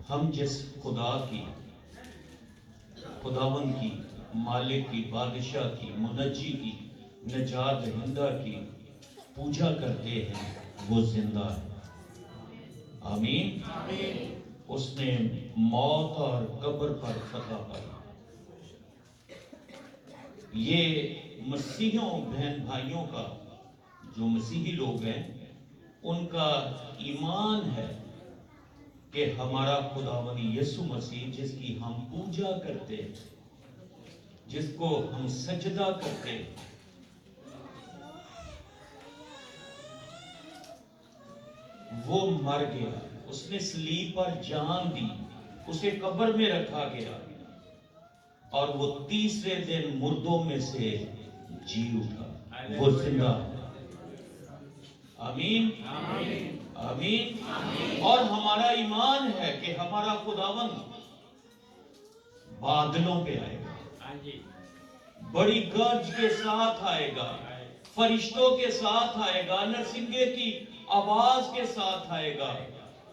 ہم جس خدا کی، خداوند کی، مالک کی، بادشاہ کی، منجی کی، نجات دہندہ کی پوجا کرتے ہیں وہ زندہ ہے۔ آمین۔ اس نے موت اور قبر پر فتح پائی۔ یہ مسیحیوں بہن بھائیوں کا، جو مسیحی لوگ ہیں، ان کا ایمان ہے کہ ہمارا خداوند یسوع مسیح، جس کی ہم پوجا کرتے ہیں، جس کو ہم سجدہ کرتے ہیں، وہ مر گیا، اس نے صلیب پر جان دی، اسے قبر میں رکھا گیا اور وہ تیسرے دن مردوں میں سے جی اٹھا، وہ زندہ ہے۔ آمین آمین۔ اور ہمارا ایمان ہے کہ ہمارا خداوند بادلوں پہ آئے گا، بڑی گرج کے ساتھ آئے گا، فرشتوں کے ساتھ آئے گا، نرسنگے کی آواز کے ساتھ آئے گا،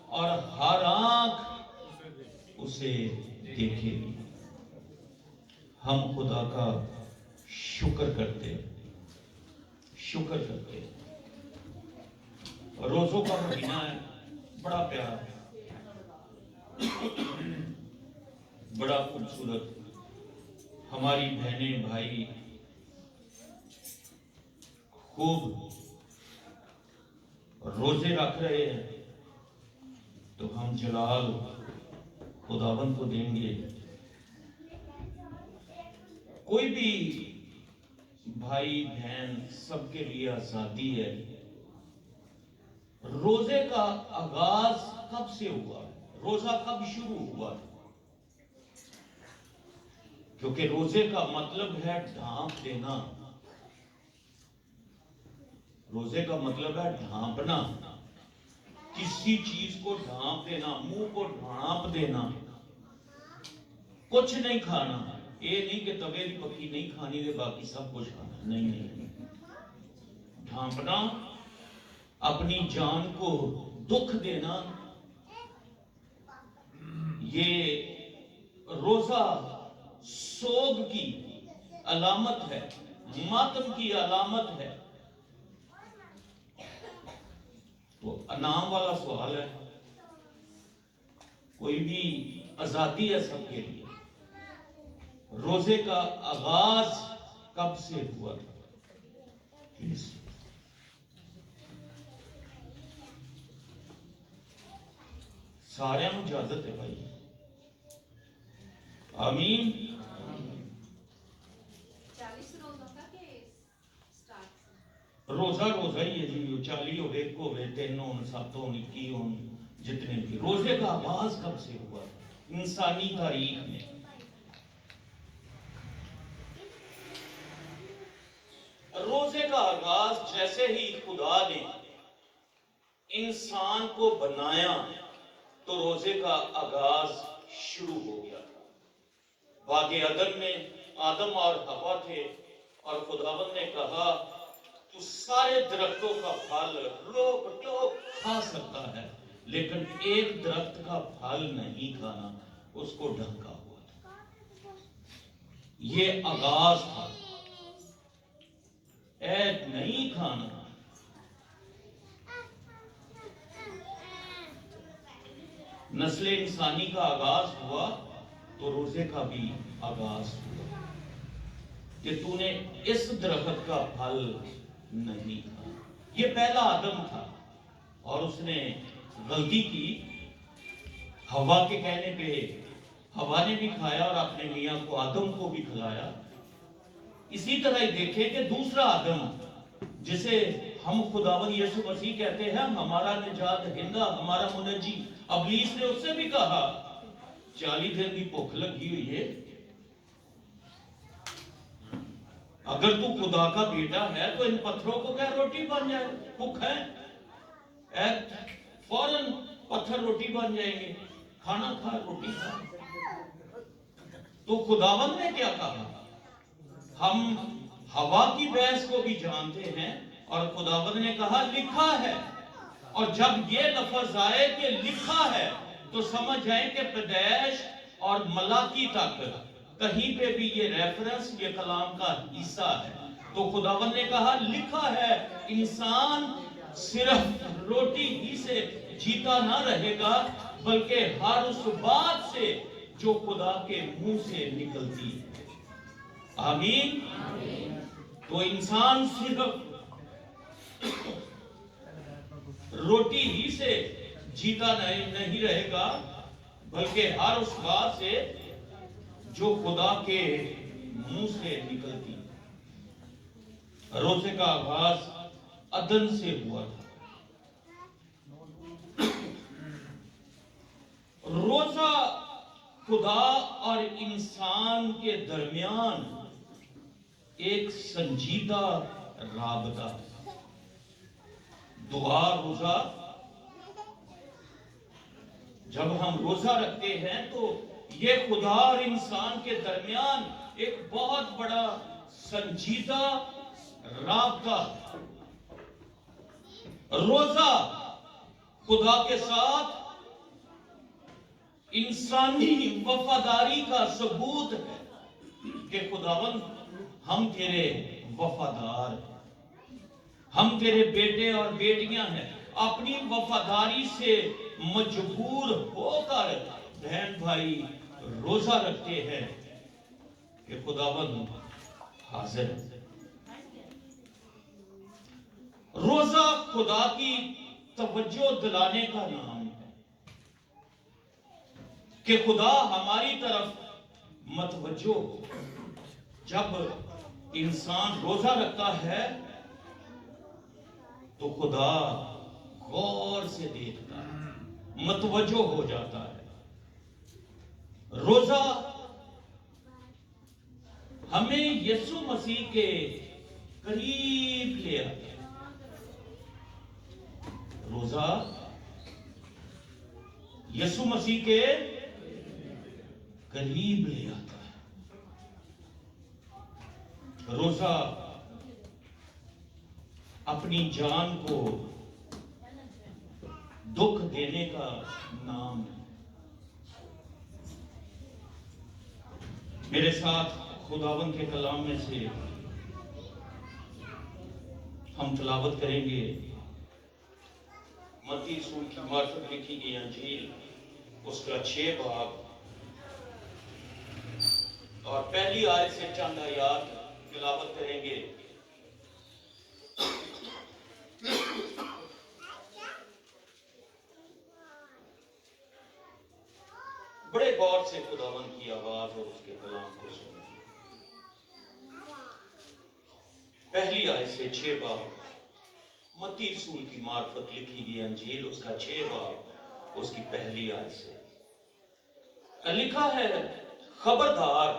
اور ہر آنکھ اسے دیکھے گی۔ ہم خدا کا شکر کرتے ہیں۔ روزوں کا مہینہ ہے، بڑا پیارا، بڑا خوبصورت۔ ہماری بہنیں بھائی خوب روزے رکھ رہے ہیں، تو ہم جلال خداوند کو دیں گے۔ کوئی بھی بھائی بہن، سب کے لیے آزادی ہے۔ روزے کا آغاز کب سے ہوا؟ روزہ کب شروع ہوا؟ کیونکہ روزے کا مطلب ہے ڈھانپ دینا۔ روزے کا مطلب ہے ڈھانپنا، کسی چیز کو ڈھانپ دینا، منہ کو ڈھانپ دینا، کچھ نہیں کھانا۔ یہ نہیں کہ توے دی پکی نہیں کھانی دے باقی سب کچھ کھانا، نہیں۔ ڈھانپنا، اپنی جان کو دکھ دینا، یہ روزہ سوگ کی علامت ہے، ماتم کی علامت ہے۔ تو انعام والا سوال ہے، کوئی بھی آزادی ہے سب کے لیے۔ روزے کا آغاز کب سے ہوا تھا؟ سارے ہم اجازت ہے بھائی؟ آمین۔ روزہ ہی ہے جی، 40 ہو 1 ہو 3 ہو 7 ہو 21 ہو، جتنے بھی۔ روزے کا آغاز کب سے ہوا انسانی تاریخ میں؟ روزے کا آغاز جیسے ہی خدا نے انسان کو بنایا تو روزے کا آغاز شروع ہو گیا تھا۔ باغ عدن میں آدم اور حوا تھے، اور خداوند نے کہا تو سارے درختوں کا پھل لوگ کھا سکتا ہے، لیکن ایک درخت کا پھل نہیں کھانا، اس کو ڈھکا ہوا تھا۔ یہ آغاز تھا، نہیں کھانا۔ نسل انسانی کا آغاز ہوا تو روزے کا بھی آغاز ہوا کہ تو نے اس درخت کا پھل نہیں کھانا۔ یہ پہلا آدم تھا، اور اس نے غلطی کی۔ حوا کے کہنے پہ حوا نے بھی کھایا اور اپنے میاں کو آدم کو بھی کھلایا۔ اسی طرح ہی دیکھیں کہ دوسرا آدم، جسے ہم خداوند یسوع مسیح کہتے ہیں، ہمارا نجات دہندہ، ہمارا منجی، ابلیس نے اس سے بھی کہا 40 دن کی بھوک لگی ہوئی ہے، اگر تو خدا کا بیٹا ہے تو ان پتھروں کو کیا روٹی بن جائے؟ بھوک ہے، فوراً پتھر روٹی بن جائیں گے، کھانا کھا، روٹی کھا۔ تو خداوند نے کیا کہا؟ ہم ہوا کی بحث کو بھی جانتے ہیں، اور خداوند نے کہا لکھا ہے، اور جب یہ لفظ آئے کہ لکھا ہے تو سمجھ جائیں کہ پیدائش اور ملاکی تک کہیں پہ بھی یہ ریفرنس یہ کلام کا حصہ ہے۔ تو خداوند نے کہا لکھا ہے انسان صرف روٹی ہی سے جیتا نہ رہے گا بلکہ ہر اس بات سے جو خدا کے منہ سے نکلتی ہے۔ آمین۔ تو انسان صرف روٹی ہی سے جیتا نہیں رہے گا بلکہ ہر اس بات سے جو خدا کے منہ سے نکلتی ہے۔ روزے کا آغاز عدن سے ہوا تھا۔ روزہ خدا اور انسان کے درمیان ایک سنجیدہ رابطہ ہے۔ دعا روزہ، جب ہم روزہ رکھتے ہیں تو یہ خدا اور انسان کے درمیان ایک بہت بڑا سنجیدہ رابطہ ہے۔ روزہ خدا کے ساتھ انسانی وفاداری کا ثبوت ہے کہ خداوند ہم تیرے وفادار ہیں، ہم تیرے بیٹے اور بیٹیاں ہیں۔ اپنی وفاداری سے مجبور ہو کر بہن بھائی روزہ رکھتے ہیں کہ خداوند حاضر ہے۔ روزہ خدا کی توجہ دلانے کا نام ہے کہ خدا ہماری طرف متوجہ ہو۔ جب انسان روزہ رکھتا ہے تو خدا غور سے دیکھتا ہے، متوجہ ہو جاتا ہے۔ روزہ ہمیں یسوع مسیح کے قریب لے آتا ہے۔ روزہ یسوع مسیح کے قریب لے آتا ہے۔ روزہ اپنی جان کو دکھ دینے کا نام ہے۔ میرے ساتھ خداوند کے کلام میں سے ہم تلاوت کریں گے متی رسول کی معرفت لکھی گئی انجیل اس کا 6 باب اور پہلی آیت سے چند آیات تلاوت کریں گے۔ بڑے غور سے خداوند کی آواز اور اس کے کلام کو سنیں۔ پہلی آیت سے 6 باب متی رسول کی معرفت لکھی گئی انجیل اس کا 6 باب اس کی پہلی آیت سے لکھا ہے، خبردار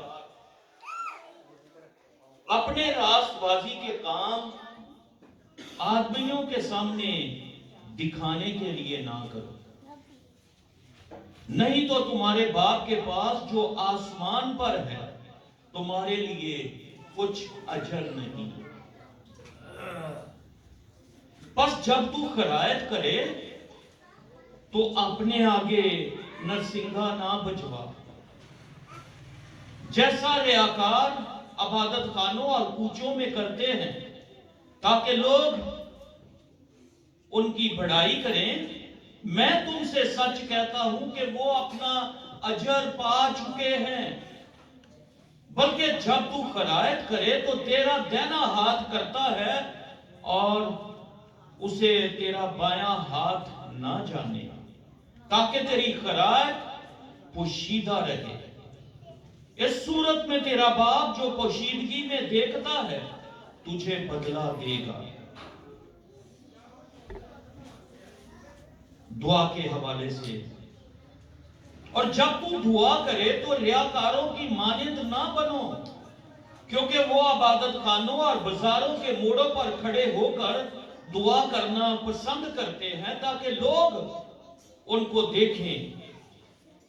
اپنے راست بازی کے کام آدمیوں کے سامنے دکھانے کے لیے نہ کرو، نہیں تو تمہارے باپ کے پاس جو آسمان پر ہے تمہارے لیے کچھ اجر نہیں۔ بس جب تو خیرات کرے تو اپنے آگے نرسنگا نہ بجوا، جیسا ریاکار عبادت خانوں اور کوچوں میں کرتے ہیں، تاکہ لوگ ان کی بڑائی کریں۔ میں تم سے سچ کہتا ہوں کہ وہ اپنا اجر پا چکے ہیں۔ بلکہ جب تو خیرات کرے تو تیرا دہنا ہاتھ کرتا ہے اور اسے تیرا بایاں ہاتھ نہ جانے، تاکہ تیری خیرات پوشیدہ رہے۔ اس صورت میں تیرا باپ جو پوشیدگی میں دیکھتا ہے تجھے بدلہ دے گا۔ دعا کے حوالے سے، اور جب تو دعا کرے تو ریاکاروں کی مانند نہ بنو، کیونکہ وہ عبادت خانوں اور بازاروں کے موڑوں پر کھڑے ہو کر دعا کرنا پسند کرتے ہیں تاکہ لوگ ان کو دیکھیں۔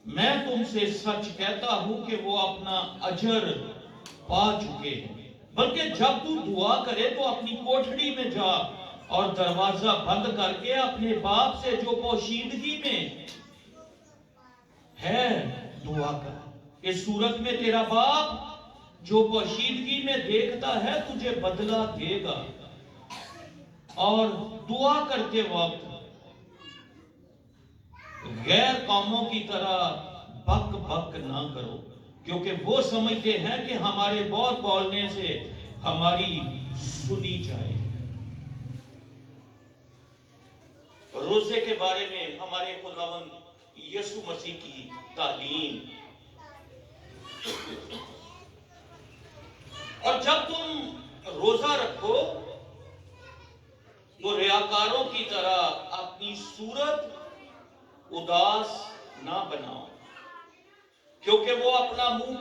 میں تم سے سچ کہتا ہوں کہ وہ اپنا اجر پا چکے ہیں۔ بلکہ جب تو دعا کرے تو اپنی کوٹھڑی میں جا اور دروازہ بند کر کے اپنے باپ سے جو پوشیدگی میں ہے دعا کر۔ اس صورت میں تیرا باپ جو پوشیدگی میں دیکھتا ہے تجھے بدلہ دے گا۔ اور دعا کرتے وقت غیر قوموں کی طرح بک بک نہ کرو، کیونکہ وہ سمجھتے ہیں کہ ہمارے بہت بولنے سے ہماری سنی جائے۔ روزے کے بارے میں ہمارے خداوند یسوع مسیح کی تعلیم، اور جب تم روزہ رکھو تو ریاکاروں کی طرح اپنی صورت اداس نہ بناؤ، کیونکہ وہ اپنا منہ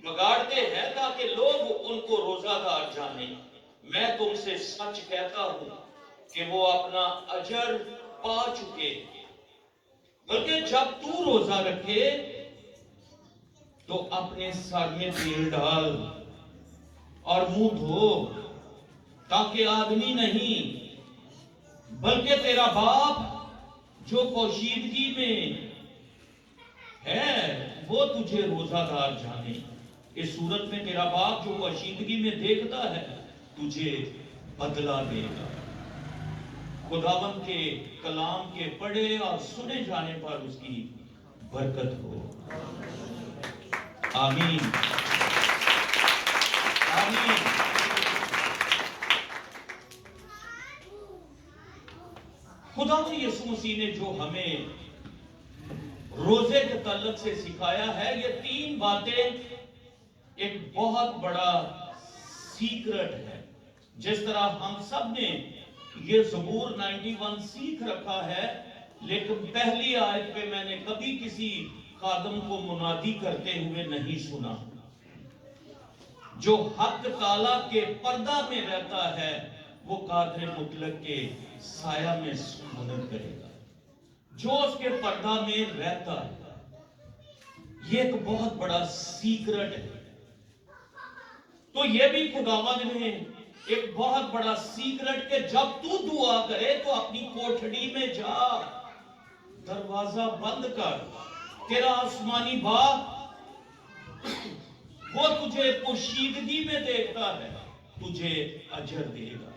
بگاڑتے ہیں تاکہ لوگ ان کو روزہ دار جانیں۔ میں تم سے سچ کہتا ہوں کہ وہ اپنا اجر پا چکے۔ بلکہ جب تو روزہ رکھے تو اپنے سر میں تیل ڈال اور منہ دھو، تاکہ آدمی نہیں بلکہ تیرا باپ جو پوشیدگی میں ہے وہ تجھے روزہ دار جانے۔ اس صورت میں تیرا باپ جو پوشیدگی میں دیکھتا ہے تجھے بدلہ دے گا۔ خداوند کے کلام کے پڑھے اور سنے جانے پر اس کی برکت ہو۔ آمین آمین۔ خداوند یسوع مسیح نے جو ہمیں روزے کے تعلق سے سکھایا ہے، یہ تین باتیں ایک بہت بڑا سیکرٹ ہے۔ جس طرح ہم سب نے یہ زبور 91 سیکھ رکھا ہے، لیکن پہلی آیت پہ میں نے کبھی کسی خادم کو منادی کرتے ہوئے نہیں سنا۔ جو حق تعالیٰ کے پردہ میں رہتا ہے وہ قادر مطلق کے سایہ میں سکونت کرے گا۔ جو اس کے پردہ میں رہتا ہے، یہ ایک بہت بڑا سیکرٹ ہے۔ تو یہ بھی خداوند نے ایک بہت بڑا سیکرٹ کہ جب تو دعا کرے تو اپنی کوٹھڑی میں جا، دروازہ بند کر، تیرا آسمانی باپ وہ تجھے پوشیدگی میں دیکھتا ہے، تجھے اجر دے گا۔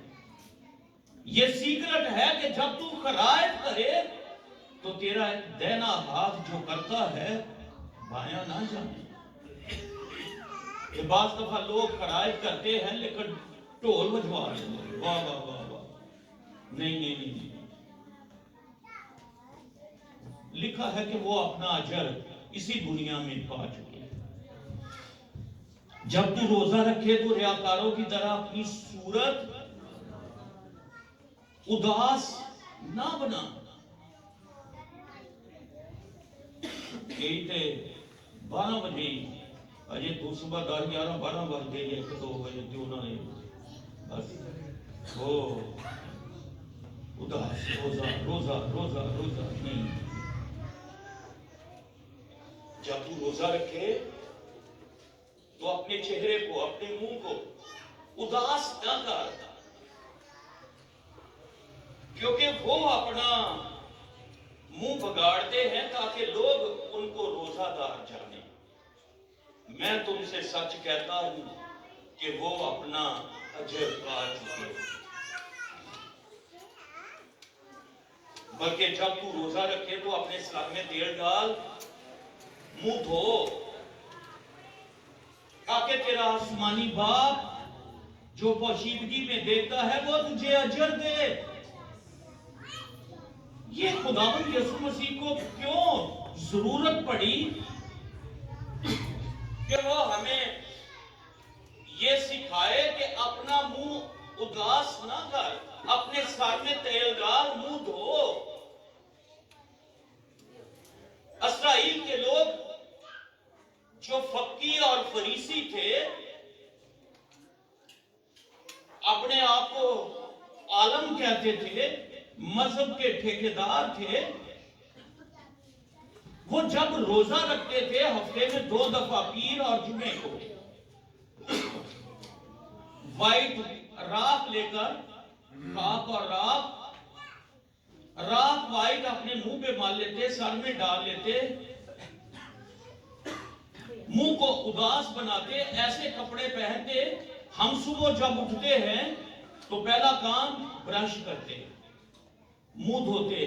یہ سیکرٹ ہے کہ جب تو خرائط کرے تو تیرا دینا ہاتھ جو کرتا ہے بایاں نہ جانے۔ کہ بعض دفعہ لوگ خرائط کرتے ہیں لیکن ڈھول بجوا رہے ہیں، واہ واہ واہ واہ، نہیں نہیں نہیں۔ لکھا ہے کہ وہ اپنا اجر اسی دنیا میں پا چکے۔ جب تو روزہ رکھے تو ریاکاروں کی طرح اپنی صورت اداس نہ بنا۔ کہتے 12 بجے اجے تو صبح 10 11 12 بج گئے، 1 2 بجے جو نہ بس وہ اداس، روزہ روزہ روزہ روزہ نہیں۔ جب تو روزہ رکھے تو اپنے چہرے کو، اپنے منہ کو اداس نہ کر، کیونکہ وہ اپنا منہ بگاڑتے ہیں تاکہ لوگ ان کو روزہ دار جانیں۔ میں تم سے سچ کہتا ہوں کہ وہ اپنا اجر پا چکے۔ بلکہ جب تو روزہ رکھے تو اپنے سر میں تیل ڈال، منہ دھو، تاکہ تیرا آسمانی باپ جو پوشیدگی میں دیکھتا ہے وہ تجھے اجر دے۔ یہ خداوند یسوع مسیح کو کیوں ضرورت پڑی کہ وہ ہمیں یہ سکھائے کہ اپنا منہ اداس نہ کر، اپنے سر میں تیل ڈال، منہ دھو۔ اسرائیل کے لوگ جو فقی اور فریسی تھے، اپنے آپ کو عالم کہتے تھے، مذہب کے ٹھیکیدار تھے، وہ جب روزہ رکھتے تھے ہفتے میں 2 دفعہ پیر اور جمعے کو وائٹ راکھ لے کر، خاک اور राख वाइट अपने मुंह पे मार लेते, सर में डाल लेते, मुंह को उदास बनाते, ऐसे कपड़े पहनते। हम सुबह जब उठते हैं तो पहला काम ब्रश करते, मुंह धोते।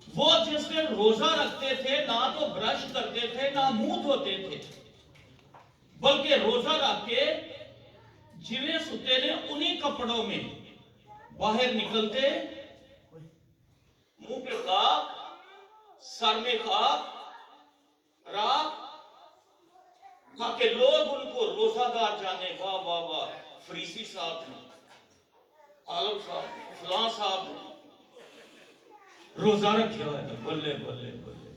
वो जिस दिन रोजा रखते थे ना तो ब्रश करते थे ना मुंह धोते थे, बल्कि रोजा रख के जिवे सुते ने उन्हीं कपड़ों में बाहर निकलते, मुंह पे खाक, सर में खाक, राख, ताकि लोग उनको रोजादार जाने। वाह वाह वाह, फरीसी साहब ने, आलम साहब, फलां साहब ने रोजा रखा है। बोले बोले बोले,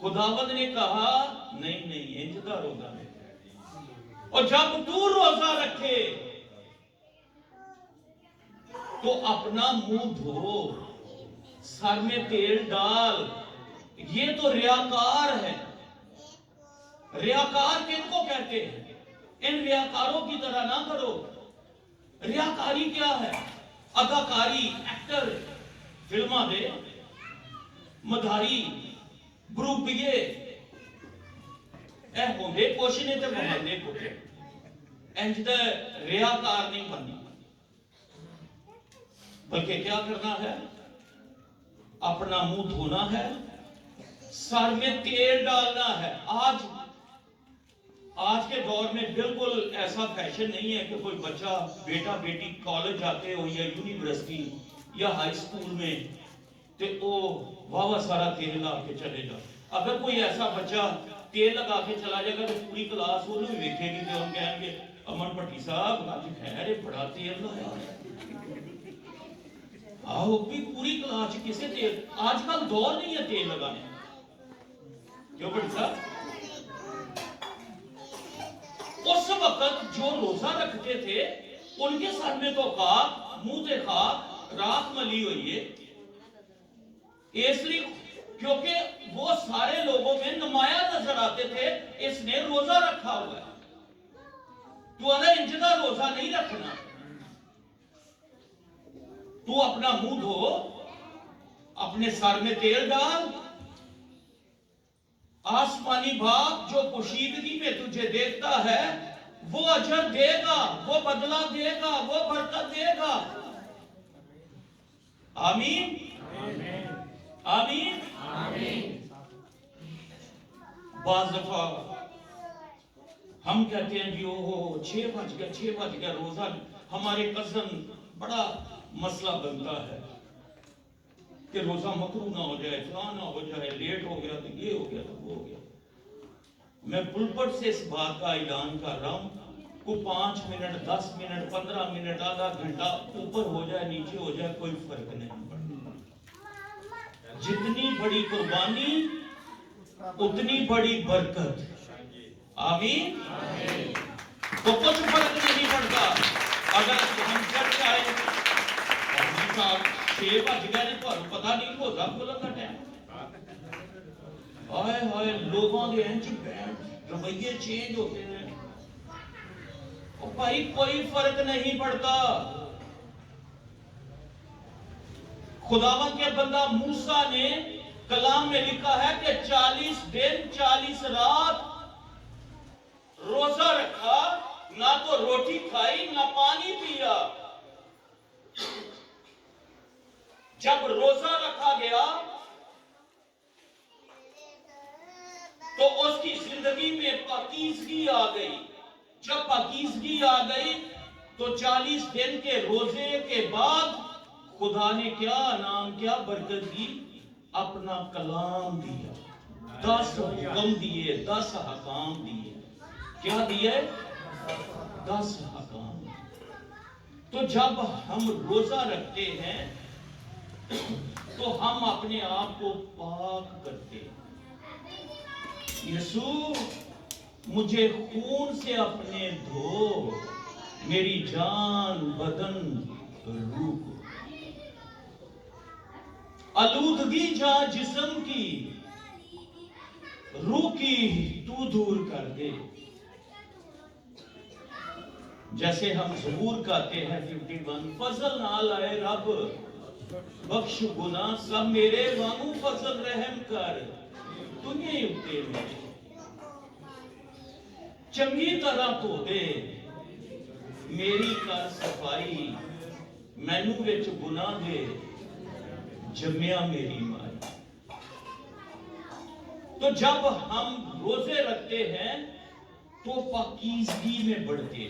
खुदावंद ने कहा नहीं नहीं, इंजदा रोजा नहीं। और जब तू रोजा रखे तो अपना मुंह धो, सर में तेल डाल। ये तो रियाकार है। रियाकार किनको कहते हैं? इन रियाकारों की तरह ना करो। रियाकारी क्या है? अदाकारी, एक्टर, फिल्मा दे, मधारी, बरूपिये ए होंदे कुछ नहीं ते बनांदे कुछ। इंज दा रियाकार नहीं बनना, बल्कि क्या करना है? अपना मुंह धोना है, सर में तेल डालना है। आज के दौर में बिल्कुल ऐसा फैशन नहीं है कि कोई बच्चा, बेटा बेटी कॉलेज जाते हो या यूनिवर्सिटी या हाई स्कूल में तो वो वावा सारा तेल लगा के चलेगा। अगर कोई ऐसा बच्चा तेल लगा के चला जाएगा तो पूरी क्लास वो भी देखेगी तो हम कहेंगे अमन भट्टी साहब आज खैर बड़ा तेल लगाया है। आओ भी पूरी क्लास किसे तेल, आजकल दौर नहीं है तेल लगाने। क्यों भट्टी साहब? उस वक्त जो रोजा रखते थे उनके सर में तो खाक, मुंह से खाक, राख मली हुई है, इसलिए क्योंकि वो सारे लोगों में नुमाया नजर आते थे इसने रोजा रखा हुआ है। तू अगर इंजदा रोजा नहीं रखना, तू अपना मुंह धो, अपने सर में तेल डाल। आसमानी बाप जो पोशीदगी में तुझे देखता है वो अजर देगा, वो बदला देगा, वो बरकत देगा। आमीन आमीन आमीन। बाज़ दफा हम कहते हैं जी ओहो 6 बज गया रोजा। हमारे कजन बड़ा मसला बनता है कि रोजा मकरू ना हो जाए, फलां ना हो जाए, लेट हो गया तो ये हो गया तो वो हो गया। मैं पुलपट से इस बात का ऐलान कर रहा हूं, को 5 मिनट 10 मिनट 15 मिनट आधा घंटा ऊपर हो जाए नीचे हो जाए कोई फर्क नहीं पड़ता। जितनी बड़ी कुर्बानी उतनी बड़ी बरकत। आमीन। तो कुछ फर्क नहीं पड़ता अगर हम चढ़ जाए 6 बज गए तो पता नहीं रोजा खोलने का टाइम। हाय हाय, लोगों के रवैये चेंज होते हैं। और भाई कोई फर्क नहीं पड़ता। खुदावंद के बंदा मूसा ने कलाम में लिखा है कि 40 दिन 40 रात रोजा रखा, ना तो रोटी खाई ना पानी पिया। जब रोजा रखा गया तो उसकी जिंदगी में पाकीज़गी आ गई। जब पाकीज़गी आ गई तो 40 दिन के रोजे के बाद खुदा ने क्या नाम, क्या बरकत दी? अपना कलाम दिया, 10 हुक्म दिए, 10 हकाम दिए। क्या दिए? 10 हकाम। तो जब हम रोजा रखते हैं तो हम अपने आप को पाक करते हैं। यीशु मुझे खून से अपने धो, मेरी जान बदन रूह को, आलूदगी जा जिस्म की, रूह की तू दूर कर दे। जैसे हम ज़बूर गाते हैं 51, फजल नाल आए रब बख्श गुनाह सब मेरे वांगू फजल रहम कर दुनिया उत्ते मेरे चंगी तरह धो दे मेरी कर सफाई मैनू विच गुनाह दे जम्मिया मेरी माई। तो जब हम रोजे रखते हैं तो पाकीज़गी में बढ़ते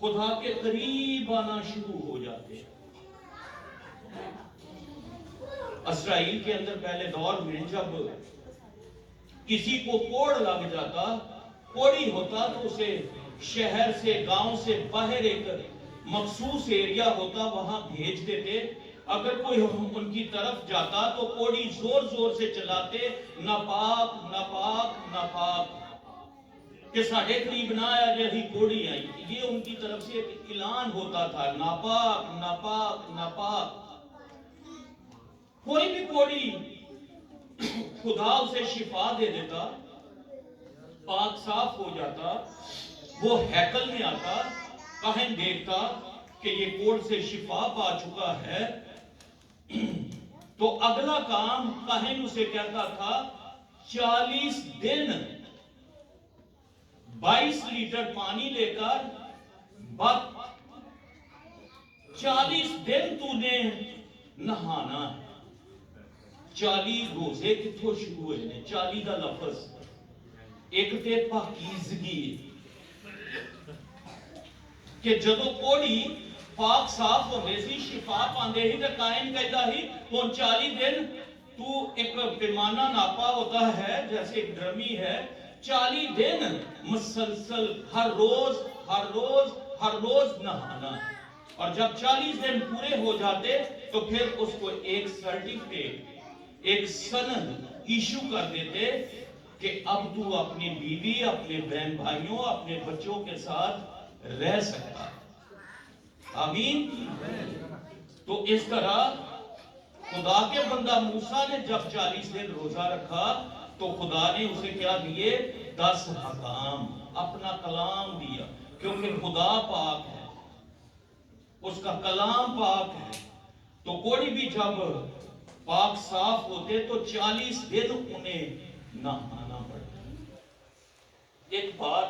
खुदा के करीब आना शुरू हो जाते हैं। इसराइल के अंदर पहले दौर में जब किसी को कोढ़ लग जाता, कोढ़ी होता, तो उसे शहर से गांव से बाहर एक मखसूस एरिया होता वहां भेज देते। अगर कोई उनकी तरफ जाता तो कोढ़ी जोर जोर से चलाते, नापाक नापाक नापाक, कि साढ़े करीब ना आया जैसी कोढ़ी आई। ये उनकी तरफ से एक ऐलान होता था, नापाक नापाक नापाक। कोई भी कोढ़ी खुदा उसे शिफा दे देता, पाक साफ हो जाता, वो हैकल में आता, काहिन देखता कि ये कोढ़ से शिफा पा चुका है, तो अगला काम काहिन उसे कहता था 40 दिन 22 लीटर पानी लेकर 40 दिन तूने नहाना है। 40 रोजे कितों शुरू हुए ने? 40 का लफज एक ते पाकीज़गी कि जदों कोढ़ी पाक साफ होंदे सी, शिफा पांदे ही, तो कायन कहता ही हुण 40 दिन तू एक पैमाना नापा होता है जैसे एक ड्रमी है, 40 दिन मुसलसल हर रोज हर रोज हर रोज नहाना। और जब 40 दिन पूरे हो जाते तो फिर उसको एक सर्टिफिकेट, एक सनद इशू कर देते कि अब तू अपनी बीवी, अपने बहन भाइयों, अपने बच्चों के साथ रह सकता। आमीन। तो इस तरह खुदा के बंदा मूसा ने जब 40 दिन रोजा रखा तो खुदा ने उसे क्या दिए? 10 हकाम, अपना कलाम दिया, क्योंकि खुदा पाक है, उसका कलाम पाक है। तो कोई भी जब पाक साफ होते तो 40 दिन उन्हें नहाना पड़ता। एक बात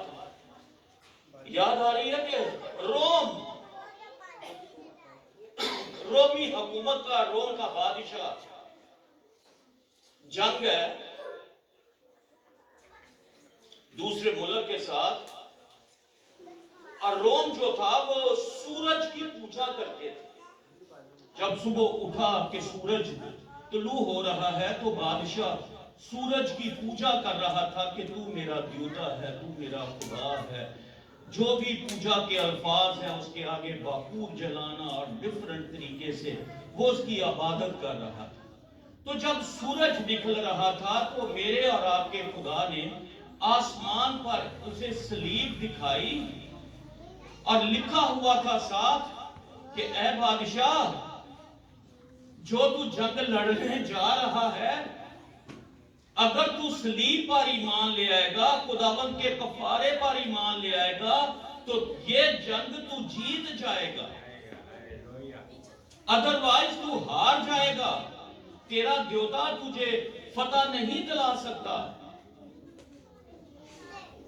याद आ रही है कि रोमी हुकूमत का, रोम का बादशाह, जंग है दूसरे मुल्क के साथ, और रोम जो था वो सूरज की पूजा करते थे। जब सुबह उठा कि सूरज तुलू हो रहा है तो बादशाह सूरज की पूजा कर रहा था कि तू मेरा द्योता है, तू मेरा खुदा है। जो भी पूजा के अल्फाज हैं उसके आगे बाखूर जलाना और डिफरेंट तरीके से वो उसकी इबादत कर रहा था। तो जब सूरज निकल रहा था तो मेरे और आपके खुदा ने आसमान पर उसे सलीब दिखाई और लिखा हुआ था साथ कि ऐ बादशाह, जो तू जंग लड़ने जा रहा है, अगर तू सलीब पर ईमान ले आएगा, खुदावंद के कफारे पर ईमान ले आएगा, तो ये जंग तू जीत जाएगा, अदरवाइज तू हार जाएगा। तेरा द्योता तुझे फतह नहीं दिला सकता।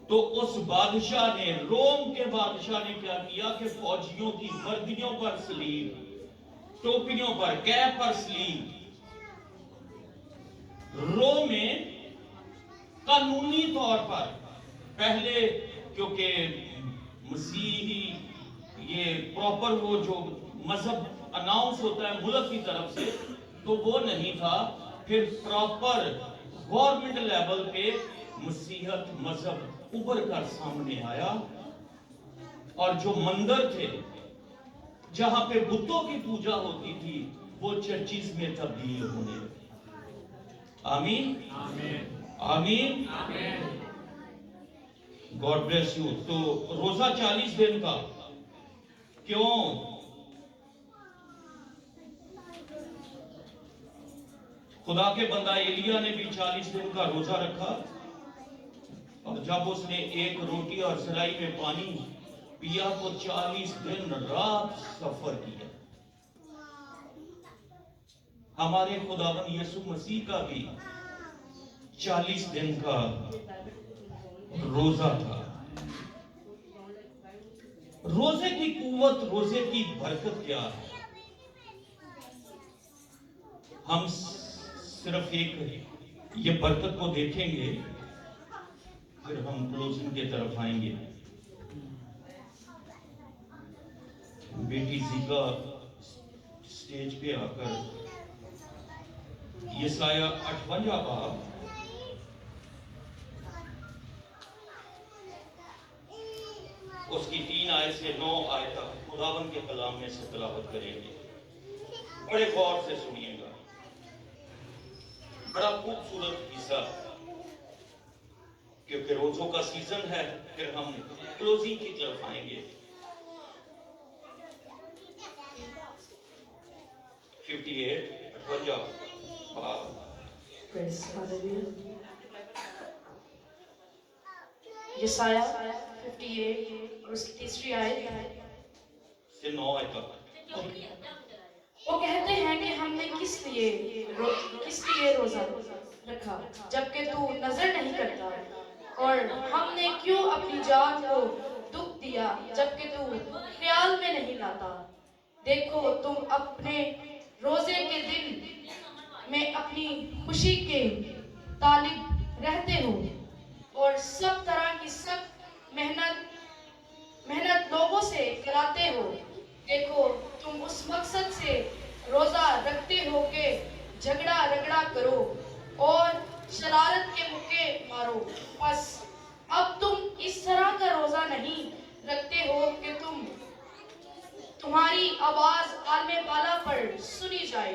तो उस बादशाह ने, रोम के बादशाह ने क्या किया कि फौजियों की वर्दियों पर सलीब, टोपियों पर, कैप पर सलीब। रोम में कानूनी तौर पर पहले, क्योंकि मसीही ये प्रॉपर वो जो मजहब अनाउंस होता है मुल्क की तरफ से, तो वो नहीं था। फिर प्रॉपर गवर्नमेंट लेवल पे मसीहत मजहब उभर कर सामने आया, और जो मंदिर थे जहां पे बुतों की पूजा होती थी वो चर्चिज में तब्दील होने लगी। आमीन आमीन आमीन। God bless you. तो रोजा 40 दिन का क्यों? खुदा के बंदा एलिया ने भी 40 दिन का रोजा रखा, और जब उसने एक रोटी और सराई में पानी पिया तो 40 दिन रात सफर किया। हमारे खुदावन यीशु मसीह का भी 40 दिन का रोजा था। रोजे की कुव्वत, रोजे की बरकत क्या है? हम सिर्फ एक ये बरकत को देखेंगे, फिर हम क्लोजिंग की तरफ आएंगे। बेटी जीका स्टेज पे आकर यशाया 58 बाब उसकी 3 आयत से 9 आयत तक खुदावन के कलाम में से तिलावत करेंगे। बड़े गौर से सुनिएगा, बड़ा खूबसूरत हिस्सा, क्योंकि रोजों का सीजन है। फिर हम क्लोजिंग की तरफ आएंगे। 58 यशाया 58 और उसकी तीसरी आयत से 9 आयत तक। वो कहते हैं कि हमने किस लिए रोजा रखा, जबकि तू नजर नहीं करता, और हमने क्यों अपनी जान को दुख दिया, जबकि तू ख्याल में नहीं लाता। देखो, तुम अपने रोजे के दिन में अपनी खुशी के तालिब रहते हो और सब तरह की सख्त मेहनत लोगों से कराते हो। देखो, तुम उस मकसद से रोजा रखते हो कि झगड़ा रगड़ा करो और शरारत के मुक्के मारो। बस अब तुम इस तरह का रोजा नहीं रखते हो कि तुम्हारी आवाज आलमे बाला पर सुनी जाए।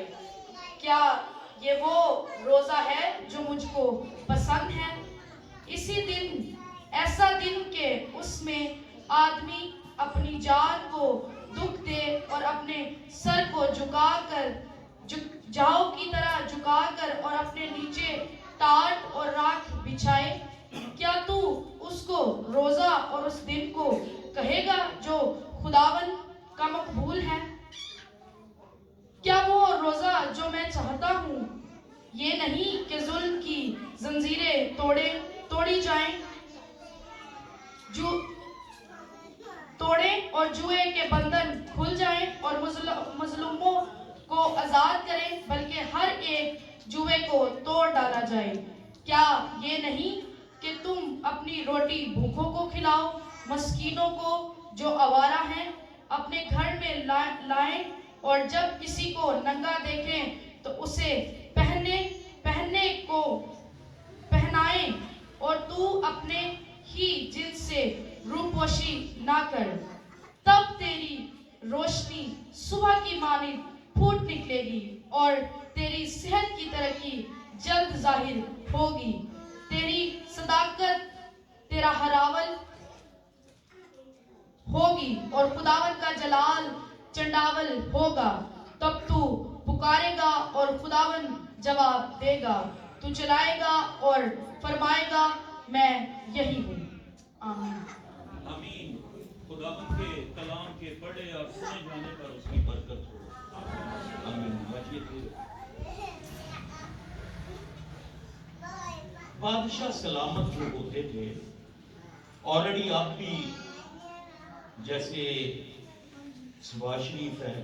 क्या ये वो रोजा है जो मुझको पसंद है? इसी दिन, ऐसा दिन के उसमें आदमी अपनी जान को दुख दे और अपने सर को जाओ की तरह झुकाकर और अपने नीचे टाट और राख बिछाए। क्या तू उसको रोजा और उस दिन को कहेगा जो खुदावन का मकबूल है? क्या वो रोजा जो मैं चाहता हूँ ये नहीं कि जुल्म की जंजीरें तोड़ी जाएं, तोड़े और जुए के बंधन खुल जाएं और मजलूमों को आजाद करें, बल्कि हर एक जुए को तोड़ डाला जाए। क्या ये नहीं कि तुम अपनी रोटी भूखों को खिलाओ, मस्कीनों को जो आवारा हैं अपने घर में लाएं, और जब किसी को नंगा देखें तो उसे पहनने को पहनाएं, और तू अपने ही जिल्द से रूपोशी ना कर। तब तेरी रोशनी सुबह की मानिंद फूट निकलेगी और तेरी सेहत की तरक्की जल्द जाहिर होगी। तेरी सदाकत तेरा हरावल होगी और खुदावन का जलाल चंडावल होगा। तब तू पुकारेगा और खुदावन जवाब देगा। तू चलाएगा और फरमाएगा, मैं यही हूँ। आमीन। आमीन। खुदावन के कलाम के पढ़े और सुने जाने पर उसकी बरकत हो। आमीन। बादशाह सलामत जो होते थे, ऑलरेडी आप भी जैसे सवा शरीफ है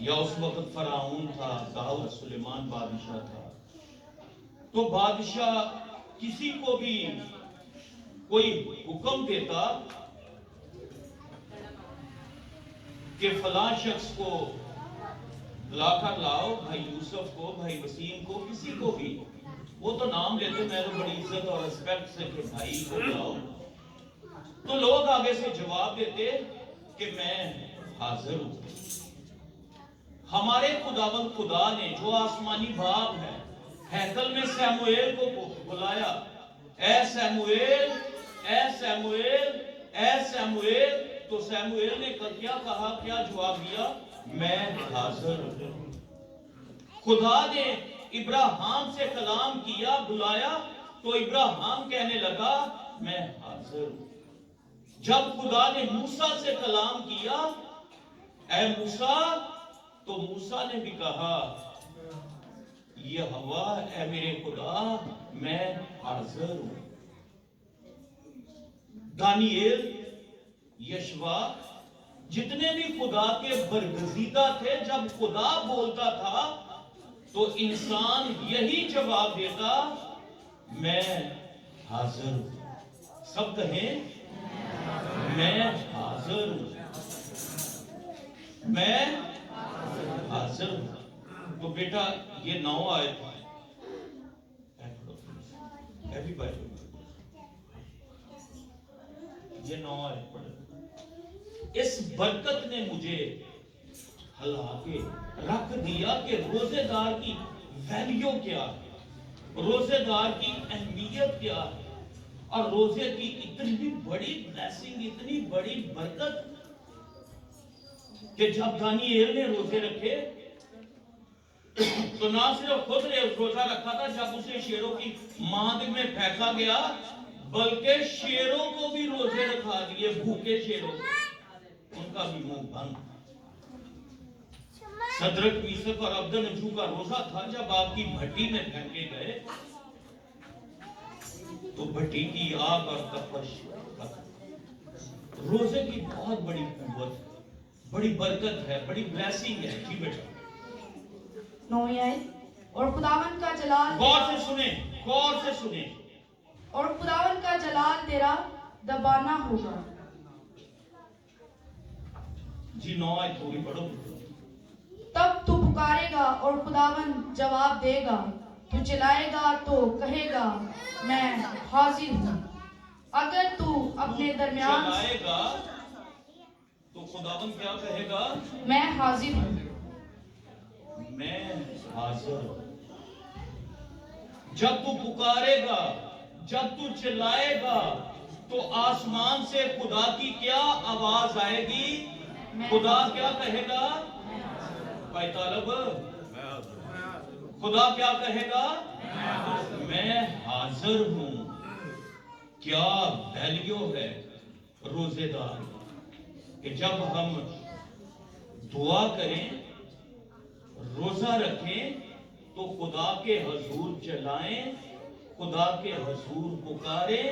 या उस वक्त फराऊन था, दाऊद सुलेमान बादशाह था, तो बादशाह किसी को भी कोई हुक्म देता कि फलां शख्स को बुलाकर लाओ, भाई यूसुफ को, भाई वसीम को, किसी को भी, वो तो नाम लेते, मैं तो बड़ी इज्जत और रिस्पेक्ट से कि भाई को बुलाओ, तो लोग आगे से जवाब देते कि मैं हाजिर हूं। हमारे खुदावन खुदा ने जो आसमानी बाप है, हैकल में सैमुएल को बुलाया, ए सैमुएल, ए सैमुएल, ए सैमुएल, तो सैमुएल ने क्या कहा, क्या जवाब दिया? मैं हाजिर हूं। खुदा ने इब्राहिम से कलाम किया, बुलाया, तो इब्राहिम कहने लगा मैं हाजिर हूं। जब खुदा ने मूसा से कलाम किया, ए मूसा, تو موسیٰ نے بھی کہا یہ ہوا اے میرے خدا میں حاضر ہوں. دانیل، یشوا، جتنے بھی خدا کے برگزیدہ تھے، جب خدا بولتا تھا تو انسان یہی جواب دیتا، میں حاضر ہوں. سب کہیں میں حاضر ہوں، میں حاضر ہوں. تو بیٹا یہ 9 آیت ایبھی بائبل یہ 9 آیت پڑھ. اس برکت نے مجھے ہلا کے رکھ دیا کہ روزے دار کی ویلیو کیا ہے، روزے دار کی اہمیت کیا ہے، اور روزے کی اتنی بڑی بلیسنگ، اتنی بڑی برکت کہ جب دانیال نے روزے رکھے تو نہ صرف خود نے روزہ رکھا تھا، جب اسے شیروں کی ماند میں پھینکا گیا بلکہ شیروں کو بھی روزے رکھا دیے، بھوکے شیروں کو، ان کا بھی منہ بند. صدرک، میثق اور عبدنغو کا روزہ تھا. جب آگ کی بھٹی میں پھینکے گئے تو بھٹی کی آگ اور تپش، روزے کی بہت بڑی قوت، بڑی برکت ہے، بڑی بلیسنگ ہے. جی بیٹا 9 آیت. اور خداوند کا جلال، غور سے سنیں، غور سے سنیں. اور خداوند کا جلال تیرا دبانا ہوگا. جی 9 آیت تھوڑی پڑھو. تب تو پکارے گا اور خداوند جواب دے گا، تو چلائے گا تو کہے گا میں حاضر ہوں. اگر تو اپنے درمیان چلائے گا تو خداوند کیا کہے گا؟ میں حاضر ہوں. میں حاضر ہوں. جب تو پکارے گا، جب تو چلائے گا تو آسمان سے خدا کی کیا آواز آئے گی؟ خدا کیا کہے گا؟ بھائی طالب، خدا کیا کہے گا؟ میں حاضر ہوں. کیا ویلیو ہے روزے دار کہ جب ہم دعا کریں، روزہ رکھیں تو خدا کے حضور چلائیں، خدا کے حضور پکاریں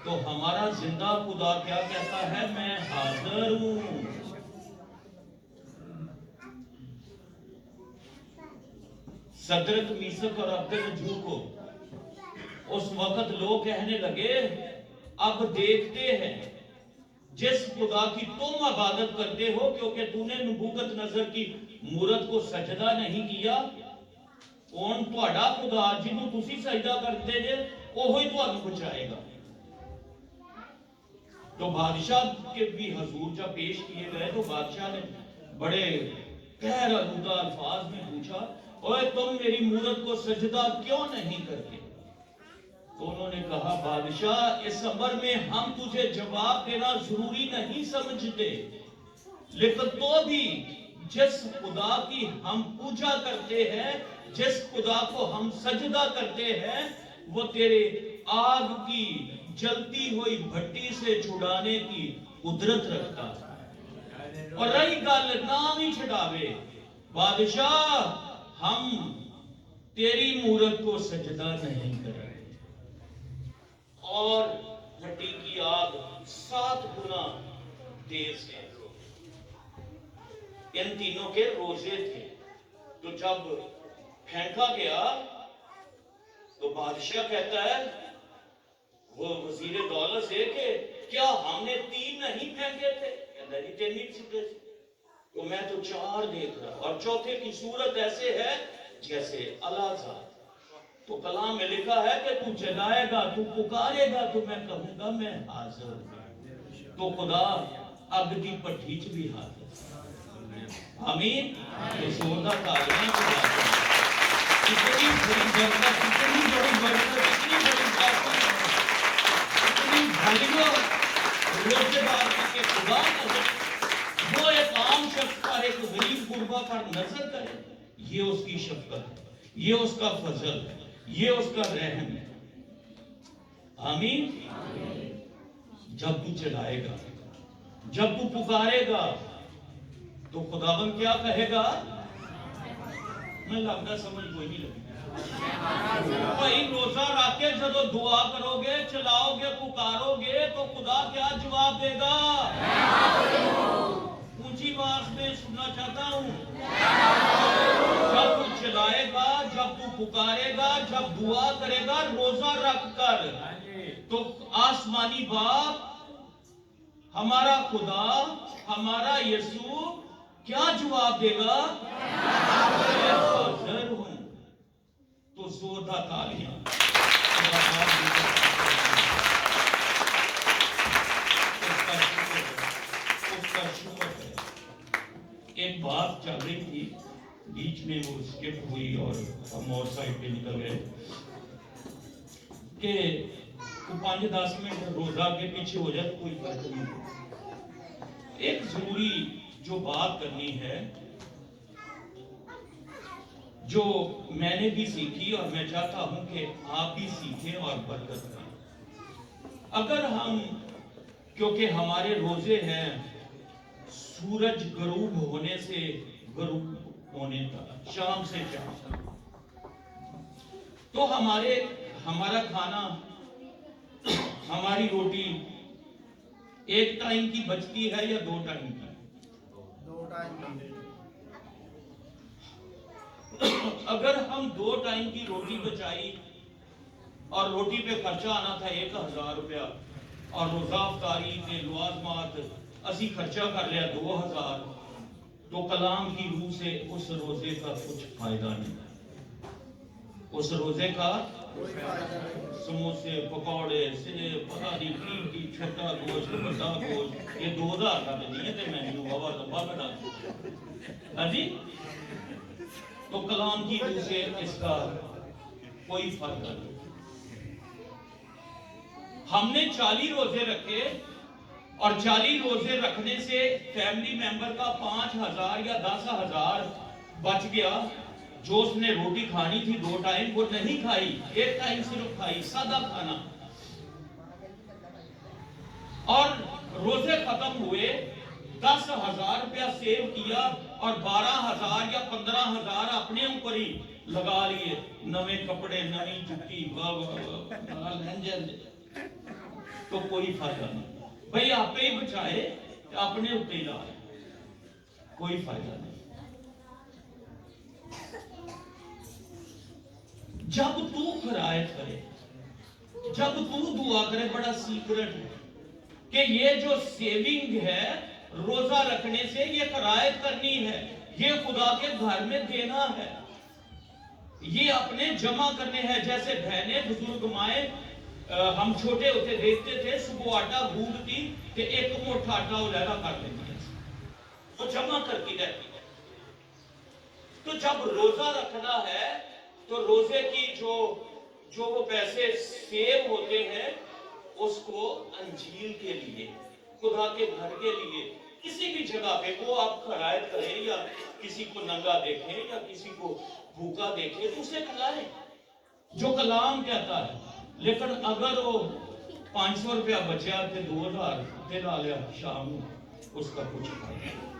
تو ہمارا زندہ خدا کیا کہتا ہے؟ میں حاضر ہوں. صدرک، میثق اور عبدنغو کو اس وقت لوگ کہنے لگے اب دیکھتے ہیں جس خدا کی تم عبادت کرتے ہو، کیونکہ تو نے نبوکت نظر کی مورت کو سجدہ نہیں کیا، کون تہاڈا خدا جنوں تسی سجدہ کرتے جے اوہی تہانوں بچائے گا. تو بادشاہ کے بھی حضور جب پیش کیے گئے تو بادشاہ نے بڑے قہر آلودہ الفاظ میں پوچھا، اوے تم میری مورت کو سجدہ کیوں نہیں کرتے؟ تو انہوں نے کہا بادشاہ اس امر میں ہم تجھے جواب دینا ضروری نہیں سمجھتے، لیکن تو بھی جس خدا کی ہم پوجا کرتے ہیں، جس خدا کو ہم سجدہ کرتے ہیں، وہ تیرے آگ کی جلتی ہوئی بھٹی سے چھڑانے کی قدرت رکھتا ہے. اور رہی گل نام ہی چھڑاوے، بادشاہ ہم تیری مورت کو سجدہ نہیں کریں. اور بھٹی کی آگ 7 گنا تیز ہے. ان تینوں کے روزے تھے. تو جب پھینکا گیا تو بادشاہ کہتا ہے وہ وزیر دولت سے کہ کیا ہم نے 3 نہیں پھینکے تھے؟ کہتا ہے جی 3 نہیں چھپے تھے. تو میں تو 4 دیکھ رہا، اور چوتھے کی صورت ایسے ہے جیسے الازار. تو کلام میں لکھا ہے کہ تو جلائے گا، تو پکارے گا تو میں کہوں گا میں حاضر ہوں. تو خدا اب دی پٹھیچ بھی حاضر. آمین. تو زوردار تعلیم کتنی بڑی برکت، کتنی بڑی برکت، کتنی بڑی برکت، کتنی بھلیو روزے دار کے خدا نظر، وہ ایک عام شخص پر، ایک غریب غربا پر نظر کرے. یہ اس کی شفقت ہے، یہ اس کا فضل ہے، یہ اس کا رحم ہے. آمین. جب تو چلائے گا، جب تو پکارے گا تو خداوند کیا کہے گا؟ मैं लगता समझ कोई नहीं लगी भाई रोजा रख के जब दुआ करोगे, चलाओगे, पुकारोगे तो खुदा क्या जवाब देगा? ऊंची आवाज में सुनना चाहता हूं। जब तू चलाएगा, जब तू पुकारेगा, जब दुआ करेगा रोजा रख कर, तो आसमानी बाप, हमारा खुदा, हमारा यीशु क्या जवाब देगा? मैं हाजिर हूं। तो जोरदार तालियां। उसका शुक्र है। एक बात चल रही थी, बीच में वो स्किप हुई और हम और साइड पे निकल गए कि 5-10 मिनट रोजा के पीछे हो जाए तो कोई फर्क नहीं। एक जरूरी जो बात करनी है, जो मैंने भी सीखी और मैं चाहता हूं कि आप भी सीखें और बरकत करें। अगर हम, क्योंकि हमारे रोजे हैं सूरज गरूब होने से गरूब होने तक, शाम से शाम, तो हमारा खाना, हमारी रोटी एक टाइम की बचती है या 2 टाइम की? 2 टाइम। अगर हम 2 टाइम की रोटी बचाई और रोटी पे खर्चा आना था 1000 रुपया और रोजा अफ्तारी के लवाजमात असी खर्चा कर लिया 2000, तो कलाम की रूह से उस रोजे का कुछ फायदा नहीं। उस रोजे का समोसे, पकौड़े, सेब, पता नहीं की छोटा गोश्त, बड़ा गोश्त, ये 2000 का नहीं है तो मैं हवा लंबा बना। हाँ जी, तो कलाम की रूह से इसका कोई फायदा नहीं। हमने 40 रोजे रखे और 40 रोजे रखने से फैमिली मेंबर का 5000 या 10,000 बच गया। जो उसने रोटी खानी थी 2 टाइम वो नहीं खाई, 1 टाइम सिर्फ खाई, सादा खाना। और रोजे खत्म हुए, 10,000 रुपया सेव किया और 12,000 या 15,000 अपने ऊपर ही लगा लिए। नवे कपड़े, नई जुत्ती, तो कोई फायदा नहीं। भाई आप ही बचाए, अपने ऊपर ही ला, कोई फायदा नहीं। जब तू खरायत करे, जब तू दुआ करे, बड़ा सीक्रेट है कि ये जो सेविंग है रोजा रखने से, ये खरायत करनी है, ये खुदा के घर में देना है, ये अपने जमा करने हैं। जैसे बहनें, बुजुर्ग माए, हम छोटे होते देखते थे, सुबह आटा गूंदती तो 1 मोटा आटा उलैदा कर देती है, तो जमा करती रहती है। तो जब रोजा रखना है तो रोजे की जो वो पैसे सेव होते हैं उसको अंजील के लिए, खुदा के घर के लिए, किसी भी जगह पे वो आप खरायत करें या किसी को नंगा देखें या किसी को भूखा देखें तो उसे खिलाएं, जो कलाम कहता है। लेकिन अगर वो 500 रुपया बचा तो 2000 ला लिया शाम, उसका कुछ फायदा नहीं।